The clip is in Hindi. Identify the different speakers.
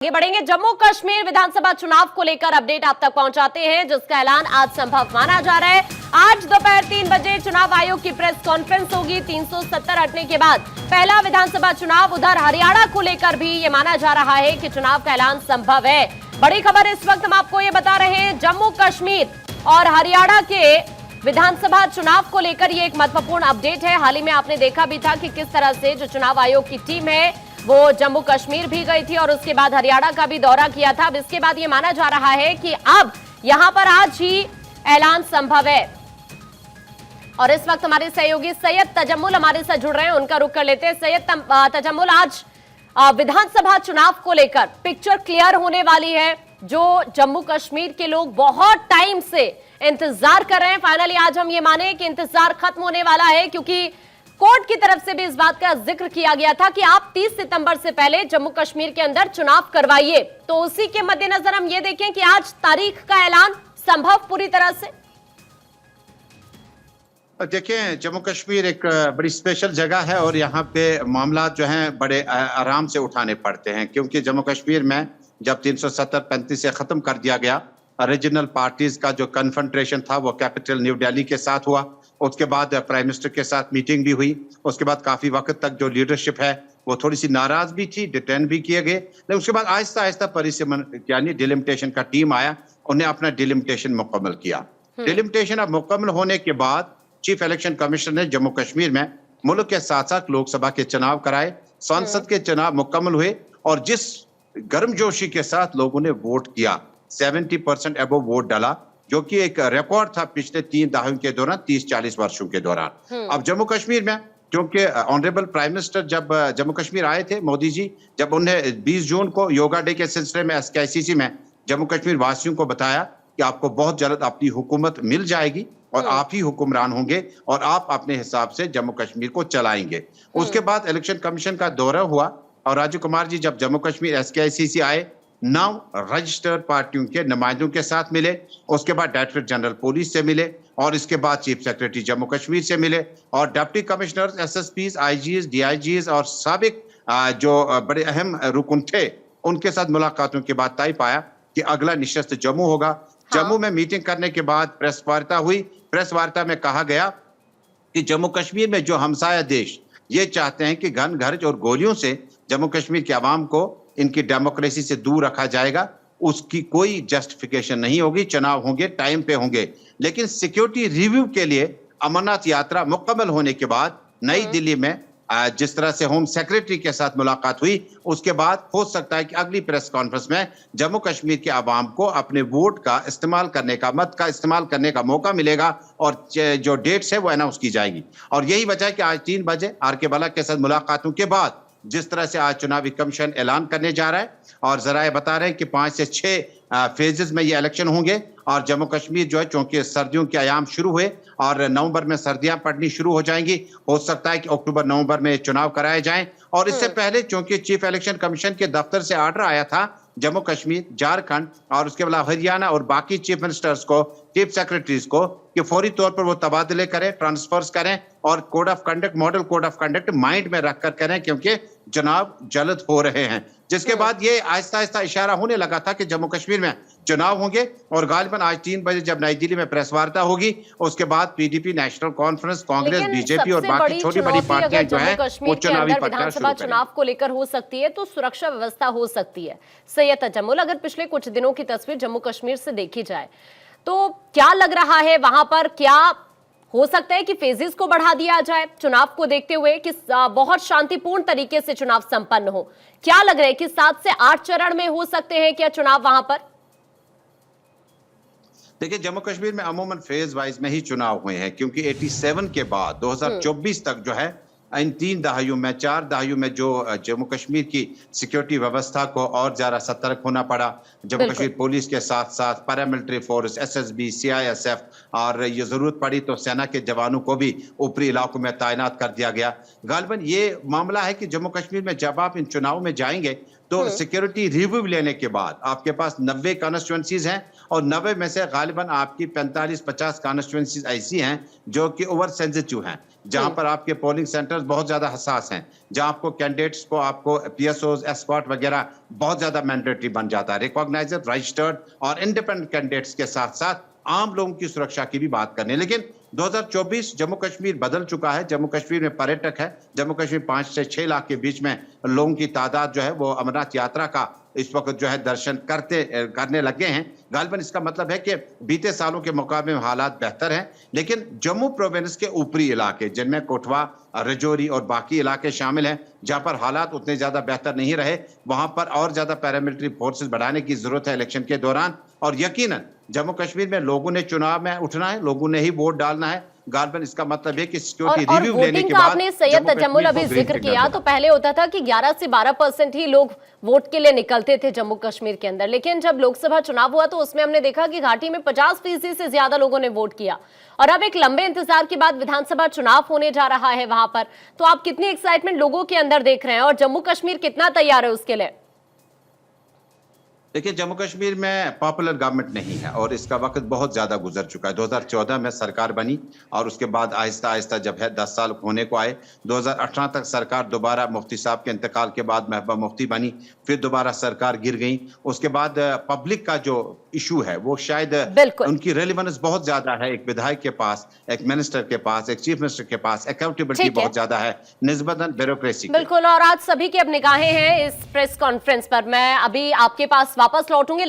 Speaker 1: आगे बढ़ेंगे। जम्मू कश्मीर विधानसभा चुनाव को लेकर अपडेट आप तक पहुंचाते हैं, जिसका ऐलान आज संभव माना जा रहा है। आज दोपहर 3 बजे चुनाव आयोग की प्रेस कॉन्फ्रेंस होगी। 370 हटने के बाद पहला विधानसभा चुनाव। उधर हरियाणा को लेकर भी ये माना जा रहा है कि चुनाव का ऐलान संभव है। बड़ी खबर इस वक्त हम आपको ये बता रहे हैं, जम्मू कश्मीर और हरियाणा के विधानसभा चुनाव को लेकर ये एक महत्वपूर्ण अपडेट है। हाल ही में आपने देखा भी था कि किस तरह से जो चुनाव आयोग की टीम है वो जम्मू कश्मीर भी गई थी और उसके बाद हरियाणा का भी दौरा किया था। अब इसके बाद ये माना जा रहा है कि अब यहां पर आज ही ऐलान संभव है। और इस वक्त हमारे सहयोगी सैयद तजम्मुल हमारे साथ जुड़ रहे हैं, उनका रुख कर लेते हैं। सैयद तजम्मुल, आज विधानसभा चुनाव को लेकर पिक्चर क्लियर होने वाली है। जो जम्मू कश्मीर के लोग बहुत टाइम से इंतजार कर रहे हैं, फाइनली आज हम ये माने कि इंतजार खत्म होने वाला है, क्योंकि कोर्ट की तरफ से भी इस बात का जिक्र किया गया था कि आप 30 सितंबर से पहले जम्मू कश्मीर के अंदर चुनाव करवाइए। तो उसी के मद्देनजर हम ये देखें कि आज तारीख का ऐलान संभव पूरी तरह से।
Speaker 2: देखें, जम्मू कश्मीर एक बड़ी स्पेशल जगह है और यहाँ पे मामला जो हैं बड़े आराम से उठाने पड़ते हैं, क्योंकि जम्मू कश्मीर में जब 370-35 से खत्म कर दिया गया, रीजनल पार्टीज का जो कन्फ्रंट्रेशन था वो कैपिटल न्यू दिल्ली के साथ हुआ। उसके बाद प्राइम मिनिस्टर के साथ मीटिंग भी हुई। उसके बाद काफी वक्त तक जो लीडरशिप है वो थोड़ी सी नाराज भी थी, डिटेन भी किए गए। लेकिन उसके बाद आहिस्ता आहिस्ता परिसीमन यानी डिलिमिटेशन का टीम आया, उन्हें अपना डिलिमिटेशन मुकम्मल किया। डिलिमिटेशन अब मुकम्मल होने के बाद चीफ इलेक्शन कमिश्नर ने जम्मू कश्मीर में मुल्क के साथ-साथ लोकसभा के चुनाव कराए, संसद के चुनाव मुकम्मल हुए और जिस गर्मजोशी के साथ लोगों ने वोट किया, 70% अबव वोट डाला, जो कि एक रिकॉर्ड था पिछले 3 दहाकों के दौरान, 30-40 वर्षों के दौरान। अब जम्मू कश्मीर में क्योंकि ऑनरेबल प्राइम मिनिस्टर जब जम्मू कश्मीर आए थे, मोदी जी, जब उन्हें 20 जून को योगा डे के सिलसिले में SKCC में जम्मू कश्मीर वासियों को बताया कि आपको बहुत जल्द अपनी हुकूमत मिल जाएगी और आप ही हुक्मरान होंगे और आप अपने हिसाब से जम्मू कश्मीर को चलाएंगे। उसके बाद इलेक्शन कमीशन का दौरा हुआ और राजीव कुमार जी जब जम्मू कश्मीर SKCC आए, 9 रजिस्टर्ड पार्टियों के नुमाइंदों के साथ मिले। उसके बाद डायरेक्टर जनरल पुलिस से मिले और इसके बाद चीफ सेक्रेटरी जम्मू कश्मीर से मिले और deputy commissioner, SSPs, IGs, DIGs और साबिक जो बड़े अहम रुकन थे, उनके साथ मुलाकातों के बाद तय पाया कि अगला निशस्त जम्मू होगा। जम्मू में मीटिंग करने के बाद प्रेस वार्ता हुई। प्रेस वार्ता में कहा गया कि जम्मू कश्मीर में जो हमसाया देश ये चाहते हैं कि घन घर और गोलियों से जम्मू कश्मीर के अवाम को इनकी डेमोक्रेसी से दूर रखा जाएगा, उसकी कोई जस्टिफिकेशन नहीं होगी। चुनाव होंगे, टाइम पे होंगे, लेकिन सिक्योरिटी रिव्यू के लिए अमरनाथ यात्रा मुकम्मल होने के बाद नई दिल्ली में जिस तरह से होम सेक्रेटरी के साथ मुलाकात हुई, उसके बाद हो सकता है कि अगली प्रेस कॉन्फ्रेंस में जम्मू कश्मीर के अवाम को अपने वोट का इस्तेमाल करने का, मत का इस्तेमाल करने का मौका मिलेगा और जो डेट्स है वो अनाउंस की जाएगी। और यही वजह है कि आज 3 बजे RK बाला के साथ मुलाकातों के बाद जिस तरह से आज चुनावी कमीशन ऐलान करने जा रहा है और जराए बता रहे हैं कि 5 से 6 फेजेस में ये इलेक्शन होंगे और जम्मू कश्मीर जो है, चूंकि सर्दियों के आयाम शुरू हुए और नवंबर में सर्दियां पड़नी शुरू हो जाएंगी, हो सकता है कि अक्टूबर-नवंबर में चुनाव कराए जाएं। और इससे पहले चूंकि चीफ इलेक्शन कमीशन के दफ्तर से ऑर्डर आया था जम्मू कश्मीर, झारखंड और उसके अलावा हरियाणा और बाकी चीफ मिनिस्टर्स को, चीफ सेक्रेटरीज को कि फौरी तौर पर वो तबादले करें, ट्रांसफर्स करें और code of conduct, model code of conduct mind में रखकर करें, क्योंकि चुनाव जल्द हो रहे हैं। जिसके बाद ये आहिस्ता आहिस्ता इशारा होने लगा था कि जम्मू कश्मीर में चुनाव होंगे और गालिबन आज 3 बजे जब नई दिल्ली में प्रेस वार्ता होगी, उसके बाद PDP, national conference, Congress, BJP और बाकी छोटी बड़ी पार्टियां जो है वो चुनावी
Speaker 1: विधानसभा चुनाव को लेकर हो सकती है, तो सुरक्षा व्यवस्था हो सकती है। सैयद तजम्मुल, अगर पिछले कुछ दिनों की तस्वीर जम्मू कश्मीर से देखी जाए तो क्या लग रहा है वहां पर? क्या हो सकता है कि फेजेस को बढ़ा दिया जाए चुनाव को देखते हुए कि बहुत शांतिपूर्ण तरीके से चुनाव संपन्न हो? क्या लग रहा है कि 7 से 8 चरण में हो सकते हैं क्या चुनाव वहां पर?
Speaker 2: देखिए, जम्मू कश्मीर में अमूमन फेज वाइज में ही चुनाव हुए हैं, क्योंकि 87 के बाद 2024 तक जो है, इन 3 दहाइयों में, 4 दहाइयों में जो जम्मू कश्मीर की सिक्योरिटी व्यवस्था को और ज्यादा सतर्क होना पड़ा। जम्मू कश्मीर पुलिस के साथ साथ पैरामिलिट्री फोर्स, SSB, CISF और ये जरूरत पड़ी तो सेना के जवानों को भी ऊपरी इलाकों में तैनात कर दिया गया। गालिबन ये मामला है कि जम्मू कश्मीर में जब आप इन चुनाव में जाएंगे तो सिक्योरिटी रिव्यू लेने के बाद आपके पास 90 कॉन्स्टिट्यूएंसीज हैं और 90 में से गालिबन आपकी 45-50 कॉन्स्टिट्यूएंसीज ऐसी हैं जो कि ओवर सेंसिटिव हैं, जहां पर आपके पोलिंग सेंटर्स बहुत ज्यादा हसास हैं, जहां आपको कैंडिडेट्स को आपको पीएसओज एस्कॉर्ट वगैरह बहुत ज्यादा मैंडेटरी बन जाता है। रिकॉग्नाइज्ड, रजिस्टर्ड और इंडिपेंडेंट कैंडिडेट्स के साथ साथ आम लोगों की सुरक्षा की भी बात करनी है। लेकिन 2024 जम्मू कश्मीर बदल चुका है। जम्मू कश्मीर में पर्यटक है, जम्मू कश्मीर 5 से 6 लाख के बीच में लोगों की तादाद जो है वो अमरनाथ यात्रा का इस वक्त जो है दर्शन करने लगे हैं। गालिबन इसका मतलब है कि बीते सालों के मुकाबले में हालात बेहतर हैं, लेकिन जम्मू प्रोविंस के ऊपरी इलाके जिनमें कोटवा, रजौरी और बाकी इलाके शामिल हैं, जहां पर हालात उतने ज्यादा बेहतर नहीं रहे, वहां पर और ज्यादा पैरामिलिट्री फोर्सेस बढ़ाने की जरूरत है इलेक्शन के दौरान। और यकीनन जम्मू कश्मीर में लोगों ने चुनाव में उठना है, लोगों ने ही वोट डालना है। गालिबन इसका मतलब है कि सिक्योरिटी रिव्यू लेने के बाद
Speaker 1: आपने सैयद तजम्मुल अभी जिक्र किया, तो पहले होता था कि 11 से 12% ही लोग वोट के लिए निकलते थे जम्मू कश्मीर के अंदर, लेकिन जब लोकसभा चुनाव हुआ तो उसमें हमने देखा कि घाटी में 50% से ज्यादा लोगों ने वोट किया और अब एक लंबे इंतजार के बाद विधानसभा चुनाव होने जा रहा है वहां पर। तो आप कितनी एक्साइटमेंट लोगों के अंदर देख रहे हैं और जम्मू कश्मीर कितना तैयार है उसके लिए?
Speaker 2: देखिए, जम्मू कश्मीर में पॉपुलर गवर्नमेंट नहीं है और इसका वक्त बहुत ज्यादा गुजर चुका है। 2014 में सरकार बनी और उसके बाद आहिस्ता आहिस्ता जब है 10 साल होने को आए, 2018 तक सरकार दोबारा मुफ्ती साहब के इंतकाल के बाद महबूबा मुफ्ती बनी, फिर दोबारा सरकार गिर गई। उसके बाद पब्लिक का जो इशू है वो शायद उनकी रेलिवेंस बहुत ज्यादा है, एक विधायक के पास, एक मिनिस्टर के पास, एक चीफ मिनिस्टर के पास अकाउंटेबिलिटी बहुत ज्यादा है निस्बतन ब्यूरोक्रेसी।
Speaker 1: बिल्कुल, और आज सभी की अब निगाहें हैं इस प्रेस कॉन्फ्रेंस पर। मैं अभी आपके पास वापस लौटूंगी।